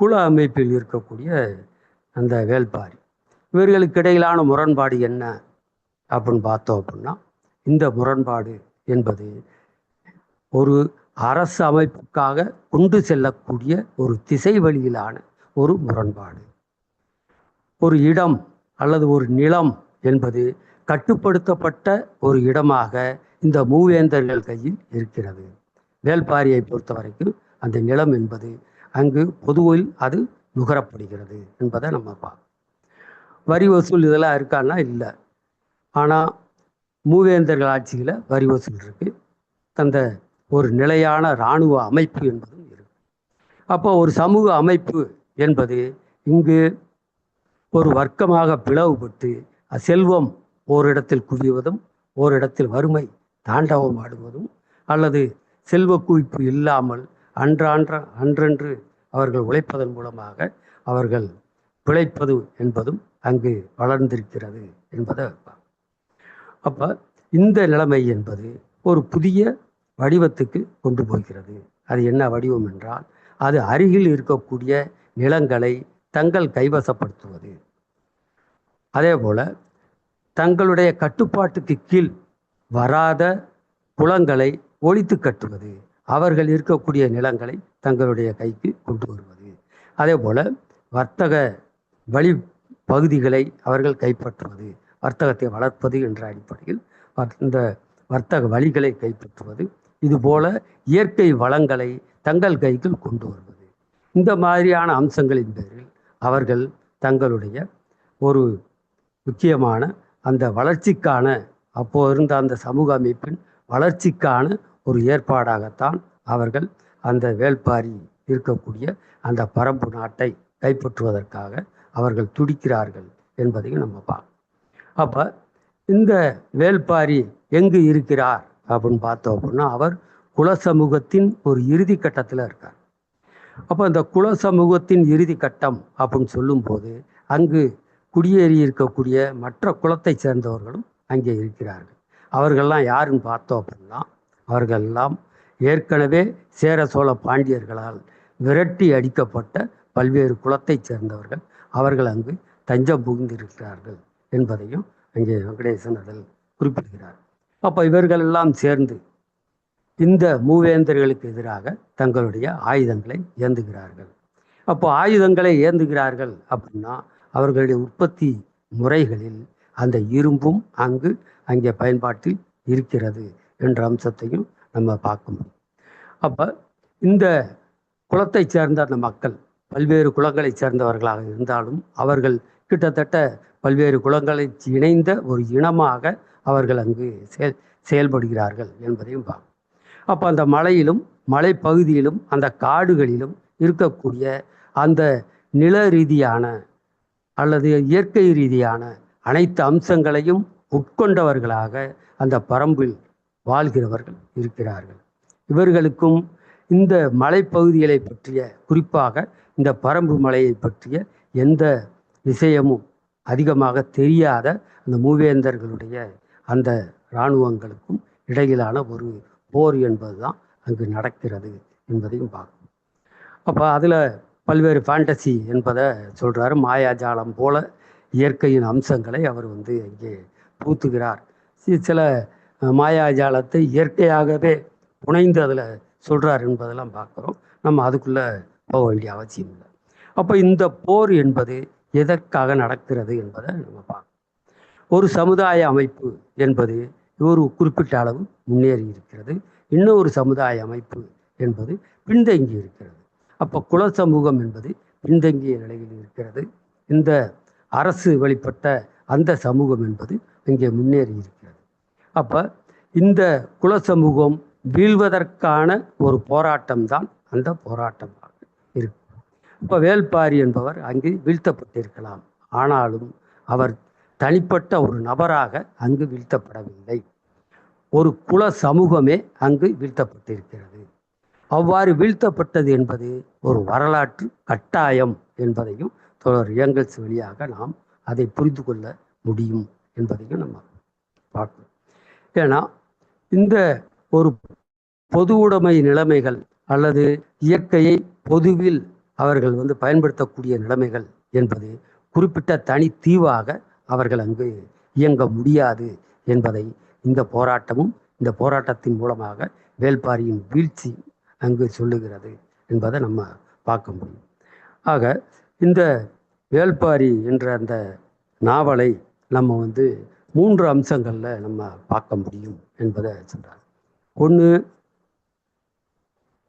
குல அமைப்பில் இருக்கக்கூடிய அந்த வேள்பாரி, இவர்களுக்கு இடையிலான முரண்பாடு என்ன அப்படின்னு பார்த்தோம் அப்படின்னா, இந்த முரண்பாடு என்பது ஒரு அரசு அமைப்புக்காக கொண்டு செல்லக்கூடிய ஒரு திசை வழியிலான ஒரு முரண்பாடு. ஒரு இடம் அல்லது ஒரு நிலம் என்பது கட்டுப்படுத்தப்பட்ட ஒரு இடமாக இந்த மூவேந்தர்கள் கையில் இருக்கிறது. வேள்பாரியை பொறுத்த வரைக்கும் அந்த நிலம் என்பது அங்கு பொதுவில் அது நுகரப்படுகிறது என்பதை நம்ம பார்க்கணும். வரி வசூல் இதெல்லாம் இருக்கான்னா இல்லை. ஆனால் மூவேந்தர்கள் ஆட்சியில் வரி வசூல் இருக்கு. அந்த ஒரு நிலையான இராணுவ அமைப்பு என்பதும் இருக்கு. அப்போ ஒரு சமூக அமைப்பு என்பது இங்கு ஒரு வர்க்கமாக பிளவுபட்டு செல்வம் ஓரிடத்தில் குவிவதும் ஓரிடத்தில் வறுமை தாண்டவம் ஆடுவதும் அல்லது செல்வ குவிப்பு இல்லாமல் அன்றன்று அவர்கள் உழைப்பதன் மூலமாக அவர்கள் பிழைப்பது என்பதும் அங்கு வளர்ந்திருக்கிறது என்பதை. அப்போ இந்த நிலைமை என்பது ஒரு புதிய வடிவத்துக்கு கொண்டு போகிறது. அது என்ன வடிவம் என்றால், அது அருகில் இருக்கக்கூடிய நிலங்களை தங்கள் கைவசப்படுத்துவது, அதே போல தங்களுடைய கட்டுப்பாட்டுக்கு கீழ் வராத குளங்களை ஒழித்து கட்டுவது, அவர்கள் இருக்கக்கூடிய நிலங்களை தங்களுடைய கைக்கு கொண்டு வருவது, அதே போல வர்த்தக வழி பகுதிகளை அவர்கள் கைப்பற்றுவது, வர்த்தகத்தை வளர்ப்பது என்ற அடிப்படையில் இந்த வர்த்தக வழிகளை கைப்பற்றுவது, இதுபோல இயற்கை வளங்களை தங்கள் கைக்குள் கொண்டு வருவது, இந்த மாதிரியான அம்சங்களின் பேரில் அவர்கள் தங்களுடைய ஒரு முக்கியமான அந்த வளர்ச்சிக்கான, அப்போ இருந்த அந்த சமூக அமைப்பின் வளர்ச்சிக்கான ஒரு ஏற்பாடாகத்தான் அவர்கள் அந்த வேள்பாரி இருக்கக்கூடிய அந்த பரம்பு நாட்டை கைப்பற்றுவதற்காக அவர்கள் துடிக்கிறார்கள் என்பதையும் நம்ம பார்க்கணும். அப்போ இந்த வேள்பாரி எங்கு இருக்கிறார் அப்படின்னு பார்த்தோம் அப்படின்னா, அவர் குல சமூகத்தின் ஒரு இறுதி கட்டத்தில் இருக்கார். அப்போ இந்த குல சமூகத்தின் இறுதி கட்டம் அப்படின்னு சொல்லும்போது அங்கு குடியேறி இருக்கக்கூடிய மற்ற குலத்தை சேர்ந்தவர்களும் அங்கே இருக்கிறார்கள். அவர்கள்லாம் யாருன்னு பார்த்தோம் அப்படின்னா, அவர்களெல்லாம் ஏற்கனவே சேர சோழ பாண்டியர்களால் விரட்டி அடிக்கப்பட்ட பல்வேறு குலத்தை சேர்ந்தவர்கள். அவர்கள் அங்கு தஞ்சம் புகுந்திருக்கிறார்கள் என்பதையும் அங்கே வெங்கடேசன் அதில் குறிப்பிடுகிறார். அப்போ இவர்களெல்லாம் சேர்ந்து இந்த மூவேந்தர்களுக்கு எதிராக தங்களுடைய ஆயுதங்களை ஏந்துகிறார்கள். அப்போ ஆயுதங்களை ஏந்துகிறார்கள் அப்படின்னா அவர்களுடைய உற்பத்தி முறைகளில் அந்த இரும்பும் அங்கே பயன்பாட்டில் இருக்கிறது என்ற அம்சத்தையும் நம்ம பார்க்க முடியும். அப்போ இந்த குலத்தை சேர்ந்த அந்த மக்கள் பல்வேறு குலங்களை சேர்ந்தவர்களாக இருந்தாலும் அவர்கள் கிட்டத்தட்ட பல்வேறு குலங்களை இணைந்த ஒரு இனமாக அவர்கள் அங்கு செயல்படுகிறார்கள் என்பதையும் பார்க்கும். அப்போ அந்த மலையிலும் மலைப்பகுதியிலும் அந்த காடுகளிலும் இருக்கக்கூடிய அந்த நில ரீதியான அல்லது இயற்கை ரீதியான அனைத்து அம்சங்களையும் உட்கொண்டவர்களாக அந்த பரம்பில் வாழ்கிறவர்கள் இருக்கிறார்கள். இவர்களுக்கும் இந்த மலைப்பகுதிகளை பற்றிய, குறிப்பாக இந்த பரம்பு மலையை பற்றிய எந்த விஷயமும் அதிகமாக தெரியாத அந்த மூவேந்தர்களுடைய அந்த இராணுவங்களுக்கும் இடையிலான ஒரு போர் என்பது தான் அங்கு நடக்கிறது என்பதையும் பார்க்கணும். அப்போ அதில் பல்வேறு ஃபேண்டசி என்பதை சொல்கிறாரு. மாயாஜாலம் போல இயற்கையின் அம்சங்களை அவர் வந்து இங்கே புகுத்துகிறார். சில மாயாஜாலத்தை இயற்கையாகவே புனைந்து அதில் சொல்கிறார் என்பதெல்லாம் பார்க்குறோம். நம்ம அதுக்குள்ளே போக வேண்டிய அவசியம் இல்லை. அப்போ இந்த போர் என்பது எதற்காக நடக்கிறது என்பதை நம்ம பார்க்கணும். ஒரு சமுதாய அமைப்பு என்பது ஒரு குறிப்பிட்ட அளவு முன்னேறி இருக்கிறது, இன்னொரு சமுதாய அமைப்பு என்பது பின்தங்கி இருக்கிறது. அப்போ குல சமூகம் என்பது பின்தங்கிய நிலையில் இருக்கிறது. இந்த அரசு வெளிப்பட்ட அந்த சமூகம் என்பது இங்கே முன்னேறி இருக்கிறது. அப்போ இந்த குல சமூகம் வீழ்வதற்கான ஒரு போராட்டம் தான் அந்த போராட்டமாக இருக்கு. இப்போ வேள்பாரி என்பவர் அங்கு வீழ்த்தப்பட்டிருக்கலாம், ஆனாலும் அவர் தனிப்பட்ட ஒரு நபராக அங்கு வீழ்த்தப்படவில்லை. ஒரு குல சமூகமே அங்கு வீழ்த்தப்பட்டிருக்கிறது. அவ்வாறு வீழ்த்தப்பட்டது என்பது ஒரு வரலாற்று கட்டாயம் என்பதையும் தொடர் ஏங்கல்ஸ் வழியாக நாம் அதை புரிந்து கொள்ள முடியும் என்பதையும் நம்ம பார்க்கணும். ஏன்னா இந்த ஒரு பொது உடைமை நிலைமைகள் அல்லது இயற்கையை பொதுவில் அவர்கள் வந்து பயன்படுத்தக்கூடிய நிலைமைகள் என்பது குறிப்பிட்ட தனி தீவாக அவர்கள் அங்கு இயங்க முடியாது என்பதை இந்த போராட்டமும் இந்த போராட்டத்தின் மூலமாக வேள்பாரியின் வீழ்ச்சி அங்கு சொல்லுகிறது என்பதை நம்ம பார்க்க முடியும். ஆக இந்த வேள்பாரி என்ற அந்த நாவலை நம்ம வந்து 3 அம்சங்களில் நம்ம பார்க்க முடியும் என்பதை சொல்கிறார். ஒன்று,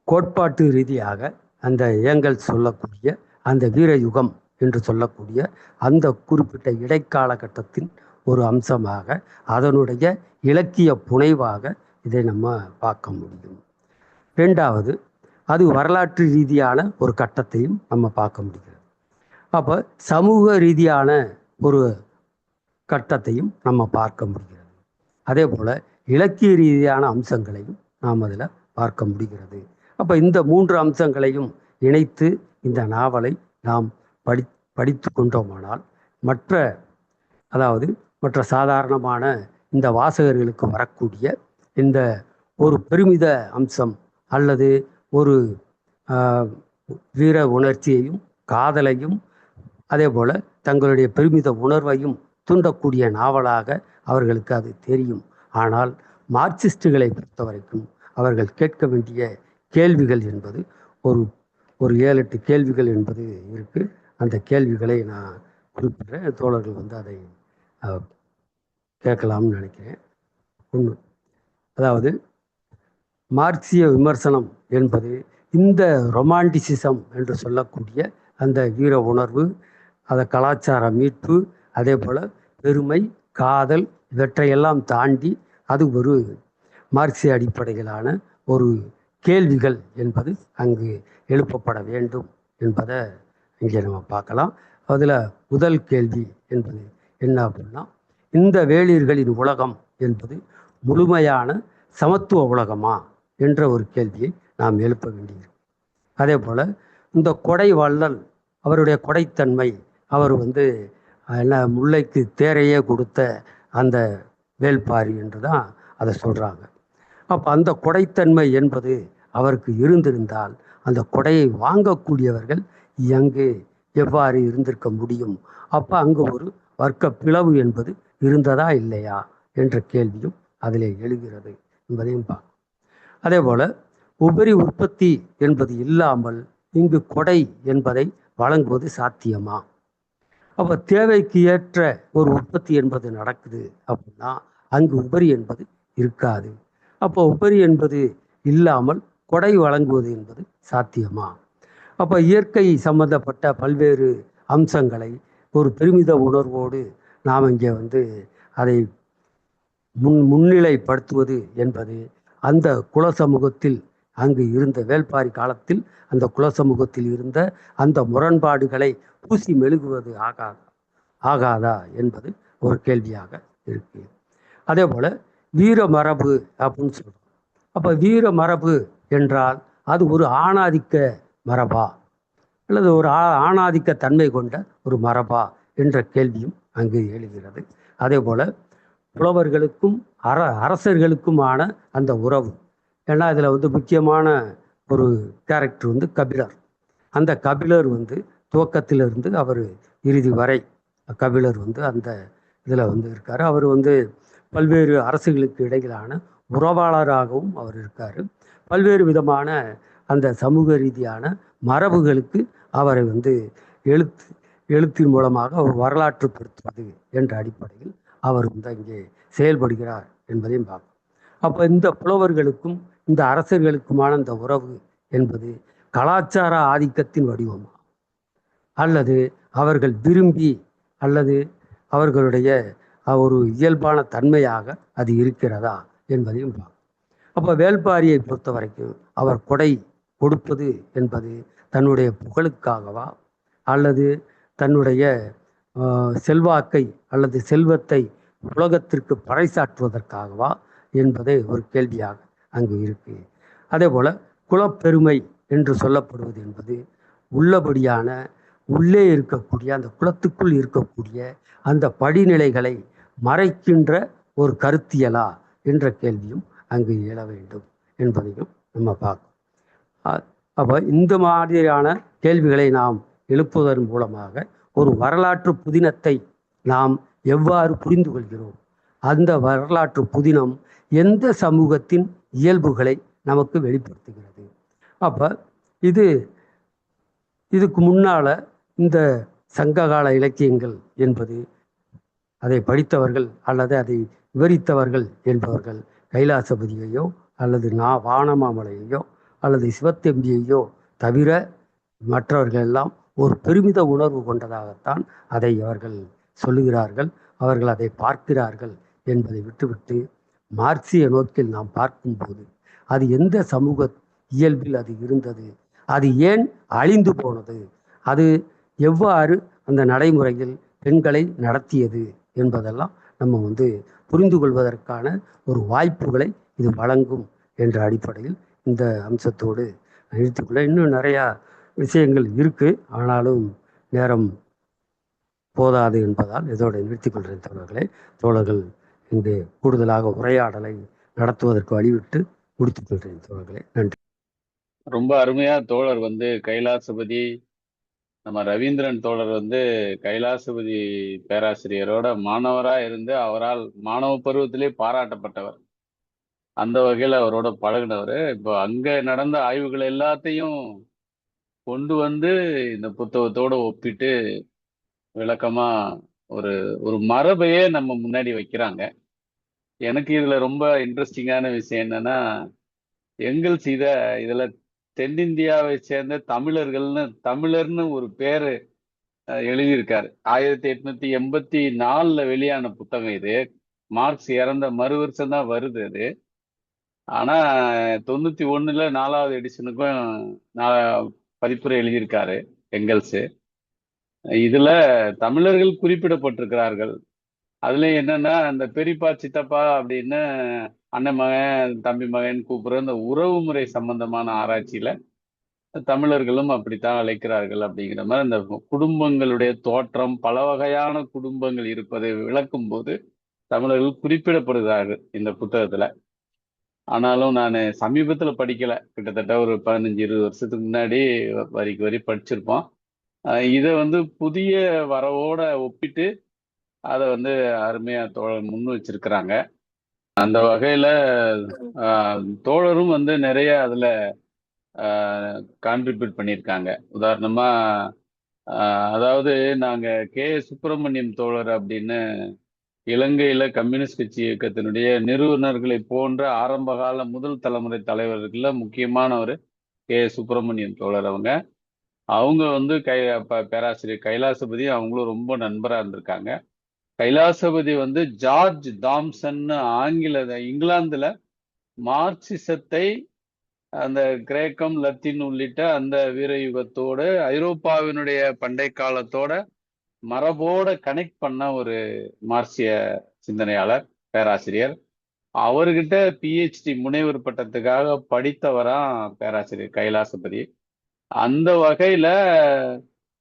கோட்பாட்டு ரீதியாக அந்த ஏங்கல்ஸ் சொல்லக்கூடிய அந்த வீரயுகம் என்று சொல்லக்கூடிய அந்த குறிப்பிட்ட இடைக்காலகட்டத்தின் ஒரு அம்சமாக, அதனுடைய இலக்கிய புனைவாக இதை நம்ம பார்க்க முடியும். 2வது, அது வரலாற்று ரீதியான ஒரு கட்டத்தையும் நம்ம பார்க்க முடிகிறது. அப்போ சமூக ரீதியான ஒரு கட்டத்தையும் நம்ம பார்க்க முடிகிறது. அதே போல் இலக்கிய ரீதியான அம்சங்களையும் நாம் அதில் பார்க்க முடிகிறது. அப்போ இந்த 3 அம்சங்களையும் இணைத்து இந்த நாவலை நாம் படித்து கொண்டோமானால் மற்ற சாதாரணமான இந்த வாசகர்களுக்கு வரக்கூடிய இந்த ஒரு பெருமித அம்சம் அல்லது ஒரு வீர உணர்ச்சியையும் காதலையும் அதே போல் தங்களுடைய பெருமித உணர்வையும் தூண்டக்கூடிய நாவலாக அவர்களுக்கு அது தெரியும். ஆனால் மார்க்சிஸ்டுகளை பொறுத்த வரைக்கும் அவர்கள் கேட்க வேண்டிய கேள்விகள் என்பது ஒரு 7-8 கேள்விகள் என்பது இருக்குது. அந்த கேள்விகளை நான் குறிப்பிடுறேன், தோழர்கள் வந்து அதை கேட்கலாம்னு நினைக்கிறேன். 1, அதாவது மார்க்சிய விமர்சனம் என்பது இந்த ரொமான்டிசிசம் என்று சொல்லக்கூடிய அந்த வீர உணர்வு, அதை கலாச்சார மீட்பு, அதே போல் பெருமை, காதல், இவற்றையெல்லாம் தாண்டி அது ஒரு மார்க்சிய அடிப்படையிலான ஒரு கேள்விகள் என்பது அங்கு எழுப்பப்பட வேண்டும் என்பதை இங்கே நம்ம பார்க்கலாம். அதில் முதல் கேள்வி என்பது என்ன அப்படின்னா, இந்த வேளிர்களின் உலகம் என்பது முழுமையான சமத்துவ உலகமா என்ற ஒரு கேள்வியை நாம் எழுப்ப வேண்டியிருக்கும். அதே போல் இந்த கொடை வள்ளல், அவருடைய கொடைத்தன்மை, அவர் வந்து என்ன முல்லைக்கு தேரையே கொடுத்த அந்த வேள்பாரி என்று தான் அதை சொல்கிறாங்க. அப்போ அந்த கொடைத்தன்மை என்பது அவருக்கு இருந்திருந்தால் அந்த கொடையை வாங்கக்கூடியவர்கள் எங்கு எவ்வாறு இருந்திருக்க முடியும்? அப்போ அங்கு ஒரு வர்க்க பிளவு என்பது இருந்ததா இல்லையா என்ற கேள்வியும் அதிலே எழுகிறது என்பதையும் பார்க்கும். அதே போல் உபரி உற்பத்தி என்பது இல்லாமல் இங்கு கொடை என்பதை வழங்குவது சாத்தியமா? அப்போ தேவைக்கு ஏற்ற ஒரு உற்பத்தி என்பது நடக்குது அப்படின்னா அங்கு உபரி என்பது இருக்காது. அப்போ உபரி என்பது இல்லாமல் கொடை வழங்குவது என்பது சாத்தியமா? அப்போ இயற்கை சம்பந்தப்பட்ட பல்வேறு அம்சங்களை ஒரு பெருமித உணர்வோடு நாம் இங்கே வந்து அதை முன்னிலைப்படுத்துவது என்பது அந்த குல சமூகத்தில் அங்கு இருந்த வேள்பாரி காலத்தில் அந்த குல சமூகத்தில் இருந்த அந்த முரண்பாடுகளை பூசி மெழுகுவது ஆகாதா என்பது ஒரு கேள்வியாக இருக்கு. அதே போல் வீர மரபு அப்படின்னு சொல்கிறோம். அப்போ வீர மரபு என்றால் அது ஒரு ஆணாதிக்க மரபா அல்லது ஒரு ஆணாதிக்க தன்மை கொண்ட ஒரு மரபா என்ற கேள்வியும் அங்கு எழுகிறது. அதே போல் புலவர்களுக்கும் அரசர்களுக்குமான அந்த உறவு. ஏன்னா இதில் வந்து முக்கியமான ஒரு கேரக்டர் வந்து கபிலர். அந்த கபிலர் வந்து துவக்கத்திலிருந்து அவர் இறுதி வரை கபிலர் வந்து அந்த இதில் வந்து இருக்கார். அவர் வந்து பல்வேறு அரசுகளுக்கு இடையிலான உறவாளராகவும் அவர் இருக்கார். பல்வேறு விதமான அந்த சமூக ரீதியான மரபுகளுக்கு அவரை வந்து எழுத்தின் மூலமாக அவர் வரலாற்றுப்படுத்துவது என்ற அடிப்படையில் அவர் வந்து அங்கே செயல்படுகிறார் என்பதையும் பார்க்கும். அப்போ இந்த புலவர்களுக்கும் இந்த அரசர்களுக்குமான இந்த உறவு என்பது கலாச்சார ஆதிக்கத்தின் வடிவமா, அல்லது அவர்கள் விரும்பி, அல்லது அவர்களுடைய ஒரு இயல்பான தன்மையாக அது இருக்கிறதா என்பதையும் பார்க்கும். அப்போ வேள்பாரியை பொறுத்த வரைக்கும் அவர் கொடை கொடுப்பது என்பது தன்னுடைய புகழுக்காகவா, அல்லது தன்னுடைய செல்வாக்கை அல்லது செல்வத்தை உலகத்திற்கு பறைசாற்றுவதற்காகவா என்பதே ஒரு கேள்வியாக அங்கு இருக்கு. அதே போல குலப்பெருமை என்று சொல்லப்படுவது என்பது உள்ளபடியான உள்ளே இருக்கக்கூடிய அந்த குலத்துக்குள் இருக்கக்கூடிய அந்த படிநிலைகளை மறைக்கின்ற ஒரு கருத்தியலா என்ற கேள்வியும் அங்கு எழ வேண்டும் என்பதையும் நம்ம பார்க்கணும். அப்போ இந்த மாதிரியான கேள்விகளை நாம் எழுப்புவதன் மூலமாக ஒரு வரலாற்று புதினத்தை நாம் எவ்வாறு புரிந்து கொள்கிறோம், அந்த வரலாற்று புதினம் எந்த சமூகத்தின் இயல்புகளை நமக்கு வெளிப்படுத்துகிறது. அப்போ இதுக்கு முன்னால் இந்த சங்ககால இலக்கியங்கள் என்பது அதை படித்தவர்கள் அல்லது அதை விவரித்தவர்கள் என்பவர்கள் கைலாசபதியையோ அல்லது வானமாமலையையோ அல்லது சிவத்தம்பியையோ தவிர மற்றவர்கள் எல்லாம் ஒரு பெருமித உணர்வு கொண்டதாகத்தான் அதை அவர்கள் சொல்லுகிறார்கள், அவர்கள் அதை பார்க்கிறார்கள் என்பதை விட்டுவிட்டு மார்க்சிய நோக்கில் நாம் பார்க்கும்போது அது எந்த சமூக இயல்பில் அது இருந்தது, அது ஏன் அழிந்து போனது, அது எவ்வாறு அந்த நடைமுறையில் பெண்களை நடத்தியது என்பதெல்லாம் நம்ம வந்து புரிந்து கொள்வதற்கான ஒரு வாய்ப்புகளை இது வழங்கும் என்ற அடிப்படையில் இந்த அம்சத்தோடு நிறுத்திக்கொள்ள. இன்னும் நிறையா விஷயங்கள் இருக்கு, ஆனாலும் நேரம் போதாது என்பதால் இதோடு நிறுத்திக் கொள்கிறேன் தோழர்கள் இங்கு கூடுதலாக உரையாடலை நடத்துவதற்கு வழிவிட்டு முடித்துக் கொள்கிறேன் தோழர்களே. நன்றி. ரொம்ப அருமையா தோழர் வந்து கைலாசபதி, நம்ம ரவீந்திரன் தோழர் வந்து கைலாசபதி பேராசிரியரோட மாணவரா இருந்து அவரால் மாணவ பருவத்திலே பாராட்டப்பட்டவர். அந்த வகையில் அவரோட பழகினவர். இப்போ அங்க நடந்த ஆய்வுகள் எல்லாத்தையும் கொண்டு வந்து இந்த புத்தகத்தோட ஒப்பிட்டு விளக்கமா ஒரு ஒரு மரபையே நம்ம முன்னாடி வைக்கிறாங்க. எனக்கு இதுல ரொம்ப இன்ட்ரெஸ்டிங்கான விஷயம் என்னன்னா, எங்கெல்ஸ் இதுல தென்னிந்தியாவை சேர்ந்த தமிழர்னு ஒரு பேரு எழுதியிருக்காரு. 1884 வெளியான புத்தகம் இது. மார்க்ஸ் இறந்த மறு வருஷம் தான் வருது அது. ஆனா 91 4வது எடிஷனுக்கும் பதிப்புரை எழுதியிருக்காரு எங்கெல்ஸ். இதுல தமிழர்கள் குறிப்பிடப்பட்டிருக்கிறார்கள். அதுல என்னன்னா, அந்த பெரியப்பா சித்தப்பா அப்படின்னு அண்ணன் மகன் தம்பி மகன் கூப்பிடுற அந்த உறவு முறை சம்பந்தமான ஆராய்ச்சியில தமிழர்களும் அப்படித்தான் அழைக்கிறார்கள் அப்படிங்கிற மாதிரி அந்த குடும்பங்களுடைய தோற்றம், பல வகையான குடும்பங்கள் இருப்பதை விளக்கும் போது தமிழர்கள் குறிப்பிடப்படுகிறார்கள் இந்த புத்தகத்துல. ஆனாலும் நான் சமீபத்துல படிக்கல, கிட்டத்தட்ட ஒரு 15-20 வருஷத்துக்கு முன்னாடி வரிக்கு வரி படிச்சிருப்போம். இதை வந்து புதிய வரவோட ஒப்பிட்டு அதை வந்து அருமையா தோழர் முன் வச்சிருக்கிறாங்க. அந்த வகையில தோழரும் வந்து நிறைய அதுல கான்ட்ரிபியூட் பண்ணியிருக்காங்க. உதாரணமா அதாவது நாங்க சுப்பிரமணியம் தோழர் அப்படின்னு இலங்கையில கம்யூனிஸ்ட் கட்சி இயக்கத்தினுடைய நிறுவனர்களை போன்ற ஆரம்பகால முதல் தலைமுறை தலைவர்கள்ல முக்கியமானவர் சுப்பிரமணியம் தோழர். அவங்க வந்து பேராசிரியர் கைலாசபதி அவங்களும் ரொம்ப நண்பரா இருந்திருக்காங்க. கைலாசபதி வந்து ஜார்ஜ் தாம்சன் இங்கிலாந்துல மார்க்சிசத்தை அந்த கிரேக்கம் லத்தீன் உள்ளிட்ட அந்த வீரயுகத்தோடு ஐரோப்பாவினுடைய பண்டை காலத்தோட மரபோட கனெக்ட் பண்ண ஒரு மார்க்சிய சிந்தனையாளர், பேராசிரியர். அவர்கிட்ட பிஹெச்டி முனைவர் பட்டத்துக்காக படித்தவரா பேராசிரியர் கைலாசபதி. அந்த வகையில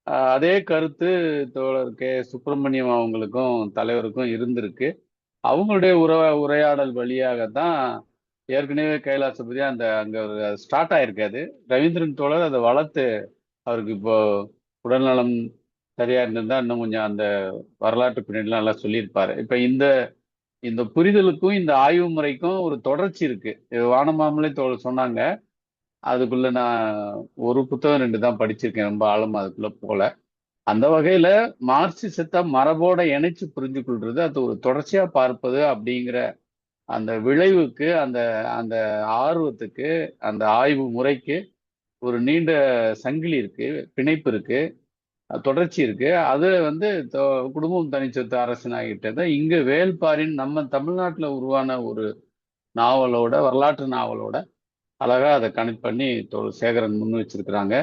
அதே கருத்து தோழர் சுப்பிரமணியம் அவங்களுக்கும் தலைவருக்கும் இருந்திருக்கு. அவங்களுடைய உரையாடல் வழியாகத்தான் ஏற்கனவே கைலாசபதி அங்க ஸ்டார்ட் ஆயிருக்காது. ரவீந்திரன் தோழர் அதை வளர்த்து அவருக்கு இப்போ உடல்நலம் சரியா இருந்திருந்தா இன்னும் கொஞ்சம் அந்த வரலாற்று பின்னணிலாம் நல்லா சொல்லியிருப்பாரு. இப்ப இந்த இந்த புரிதலுக்கும் இந்த ஆய்வு முறைக்கும் ஒரு தொடர்ச்சி இருக்கு. இது வானமாமலை தோழர் சொன்னாங்க. அதுக்குள்ள நான் ஒரு புத்தகம் 2 தான் படிச்சிருக்கேன். ரொம்ப ஆழமா அதுக்குள்ள போல. அந்த வகையில மார்க்சிசத்தை மரபோட இணைச்சு புரிஞ்சு கொள்றது, அது ஒரு தொடர்ச்சியா பார்ப்பது அப்படிங்கிற அந்த விளைவுக்கு, அந்த அந்த ஆர்வத்துக்கு, அந்த ஆய்வு முறைக்கு ஒரு நீண்ட சங்கிலி இருக்கு, பிணைப்பு இருக்கு, தொடர்ச்சி இருக்கு. அது வந்து குடும்பம் தனிச்சொத்து அரசனாகிட்டதை இங்க வேள்பாரின் நம்ம தமிழ்நாட்டுல உருவான ஒரு நாவலோட, வரலாற்று நாவலோட அழகா அதை கனெக்ட் பண்ணி சேகரன் முன் வச்சிருக்கிறாங்க.